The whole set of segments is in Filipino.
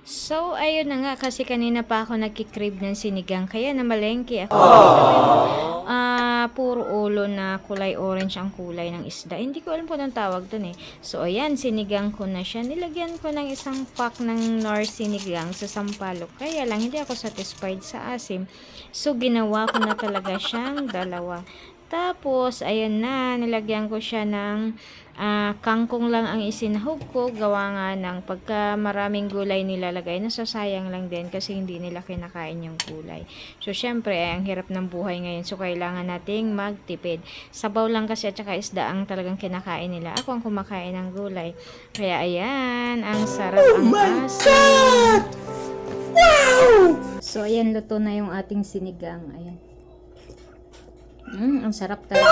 So, ayun na nga, kasi kanina pa ako nagkikrave ng sinigang, kaya namalengke ako. Puro ulo na kulay orange ang kulay ng isda. Hindi ko alam kung anong tawag dun eh. So, ayan, sinigang ko na siya. Nilagyan ko ng isang pack ng Nor sinigang sa sampalok. Kaya lang, hindi ako satisfied sa asim. So, ginawa ko na talaga siyang dalawa. Tapos, ayan na, nilagyan ko siya ng kangkong lang ang isinahog ko. Gawa nga ng pagka maraming gulay nilalagay, nasasayang lang din kasi hindi nila kinakain yung gulay. So, syempre, ang hirap ng buhay ngayon. So, kailangan nating magtipid. Sabaw lang kasi at saka isda ang talagang kinakain nila. Ako ang kumakain ng gulay. Kaya, ayan, ang sarap ang asin. Wow! So, ayan, luto na yung ating sinigang. Ayan. Ang sarap talaga.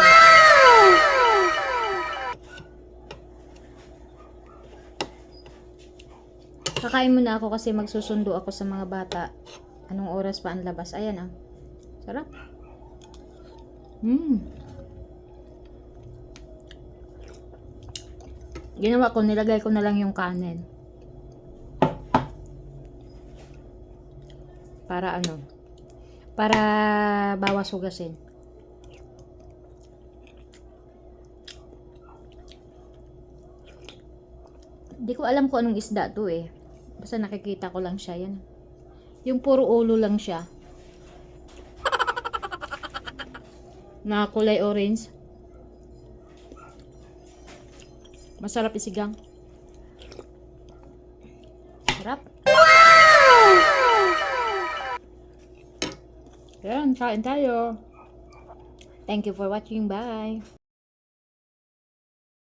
Kakain muna ako kasi magsusundo ako sa mga bata. Anong oras pa ang labas? Ayan ah. Sarap. Ginawa ko, nilagay ko na lang yung kanin. Para ano? Para bawas hugasin. Hindi ko alam kung anong isda to eh. Basta nakikita ko lang siya yan. Yung puro ulo lang siya. Na kulay orange. Masarap isigang. Sarap. Yan, kain tayo. Thank you for watching. Bye.